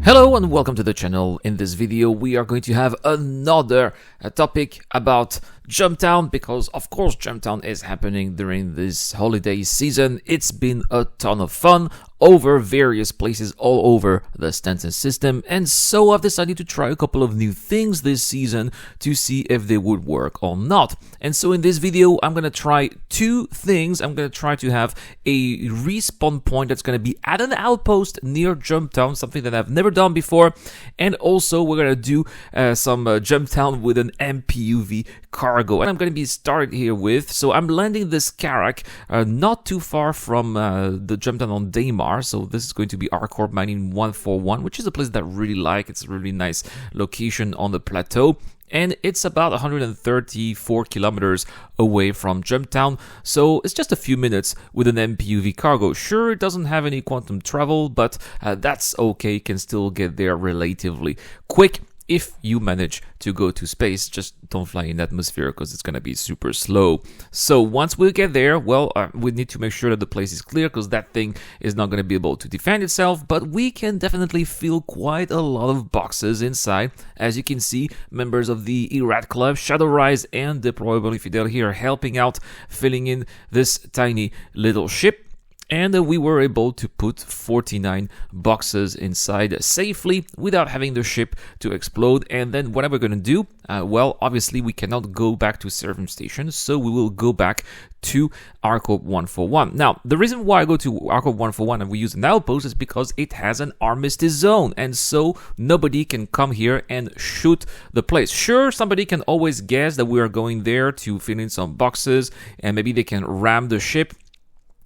Hello and welcome to the channel. In this video we are going to have another topic about Jumptown, because of course Jumptown is happening during this holiday season. It's been a ton of fun over various places all over the Stanton system, and so I've decided to try a couple of new things this season to see if they would work or not. And so in this video I'm gonna try two things. I'm gonna try to have a respawn point that's gonna be at an outpost near Jumptown, something that I've never done before, and also we're gonna do some Jumptown with an MPUV cargo. And I'm going to be started here with, so I'm landing this Karak not too far from the Jumptown on Daymar. So this is going to be R-Corp Mining 141, which is a place that I really like. It's a really nice location on the plateau, and it's about 134 kilometers away from Jumptown, so it's just a few minutes with an MPUV cargo. Sure, it doesn't have any quantum travel, but that's okay. You can still get there relatively quick. If you manage to go to space, just don't fly in atmosphere because it's going to be super slow. So once we get there, well, we need to make sure that the place is clear, because that thing is not going to be able to defend itself, but we can definitely feel quite a lot of boxes inside. As you can see, members of the Erad Club, Shadow Rise and Deployable Infidel here helping out, filling in this tiny little ship. And we were able to put 49 boxes inside safely without having the ship to explode. And then what are we going to do? Well, obviously we cannot go back to serving station, so we will go back to R-Corp 141. Now, the reason why I go to R-Corp 141 and we use an outpost is because it has an armistice zone, and so nobody can come here and shoot the place. Sure, somebody can always guess that we are going there to fill in some boxes, and maybe they can ram the ship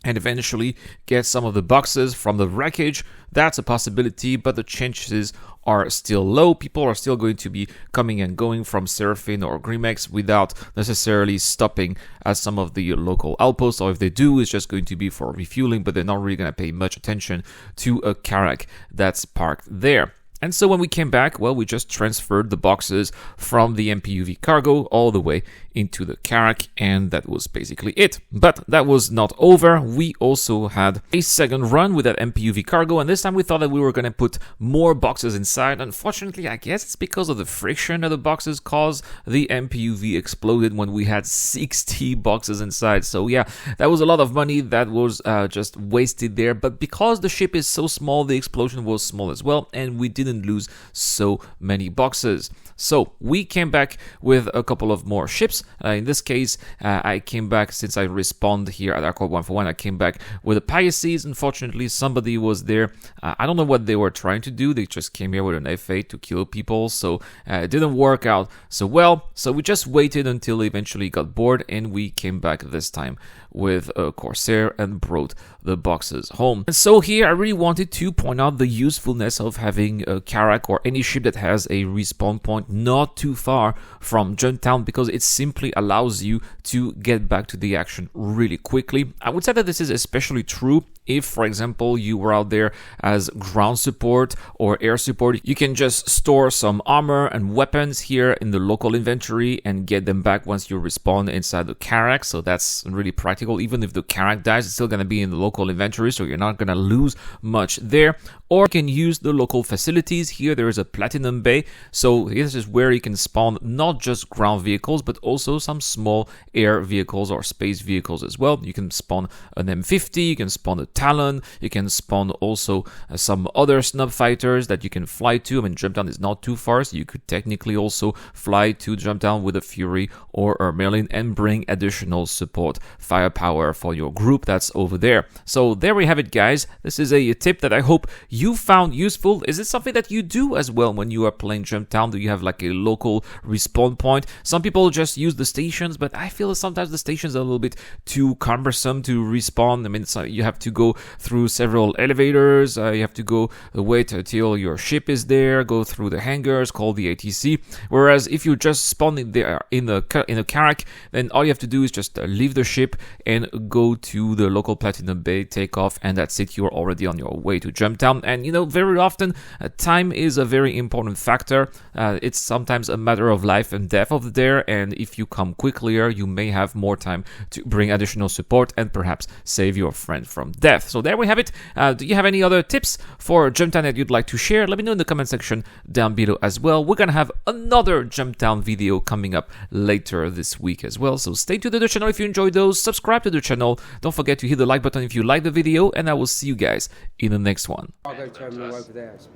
and eventually get some of the boxes from the wreckage. That's a possibility, but the chances are still low. People are still going to be coming and going from Seraphine or Grimex without necessarily stopping at some of the local outposts, or if they do, it's just going to be for refueling, but they're not really going to pay much attention to a Karak that's parked there. And so when we came back, well, we just transferred the boxes from the MPUV cargo all the way into the Karak, and that was basically it. But that was not over. We also had a second run with that MPUV cargo, and this time we thought that we were going to put more boxes inside. Unfortunately, I guess it's because of the friction that the boxes cause. The MPUV exploded when we had 60 boxes inside. So yeah, that was a lot of money that was just wasted there. But because the ship is so small, the explosion was small as well, and we didn't lose so many boxes. So we came back with a couple of more ships. In this case, I came back, since I respawned here at R-Corp 141, I came back with a Pisces. Unfortunately, somebody was there. I don't know what they were trying to do. They just came here with an F8 to kill people, so it didn't work out so well. So we just waited until they eventually got bored, and we came back this time with a Corsair and brought the boxes home. And so here I really wanted to point out the usefulness of having a Karak or any ship that has a respawn point not too far from Jumptown, because it simply allows you to get back to the action really quickly. I would say that this is especially true if, for example, you were out there as ground support or air support. You can just store some armor and weapons here in the local inventory and get them back once you respawn inside the Karak. So that's really practical. Even if the Karak dies, it's still going to be in the local inventory, so you're not going to lose much there. Or you can use the local facilities. Here there is a Platinum Bay, so this is where you can spawn not just ground vehicles, but also some small air vehicles or space vehicles as well. You can spawn an M50, you can spawn a Talon, you can spawn also some other snub fighters that you can fly to. I mean, Jumptown is not too far, so you could technically also fly to Jumptown with a Fury or a Merlin and bring additional support firepower for your group that's over there. So there we have it, guys. This is a tip that I hope you found useful. Is it something that you do as well when you are playing Jumptown? Do you have like a local respawn point? Some people just use the stations, but I feel sometimes the stations are a little bit too cumbersome to respawn. I mean, so you have to go through several elevators, you have to go wait until your ship is there, go through the hangars, call the ATC. Whereas if you just spawn in there in a Karak, then all you have to do is just leave the ship and go to the local Platinum Bay, take off, and that's it. You're already on your way to Jumptown. And you know, very often time is a very important factor. It's sometimes a matter of life and death over there, and if you come quickly, you may have more time to bring additional support and perhaps save your friend from death. So there we have it. Do you have any other tips for Jumptown that you'd like to share? Let me know in the comment section down below as well. We're gonna have another Jumptown video coming up later this week as well. So stay tuned to the channel if you enjoyed those. Subscribe to the channel. Don't forget to hit the like button if you like the video, and I will see you guys in the next one.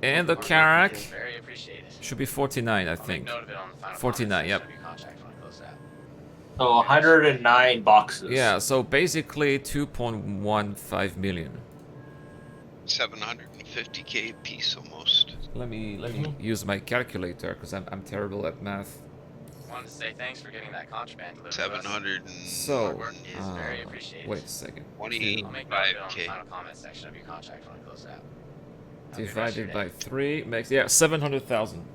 And the Karak should be 49, I think. 49, yep. So 109 boxes. Yeah, so basically 2.15 million. 750k a piece almost. Let me use my calculator because I'm terrible at math. I wanted to say thanks for getting that contraband delivered. 700 and So, is very appreciated. wait a second. 28. I'll make note of it on the final comment section of your contract when it goes out. Divided by 3 makes, yeah, 700,000.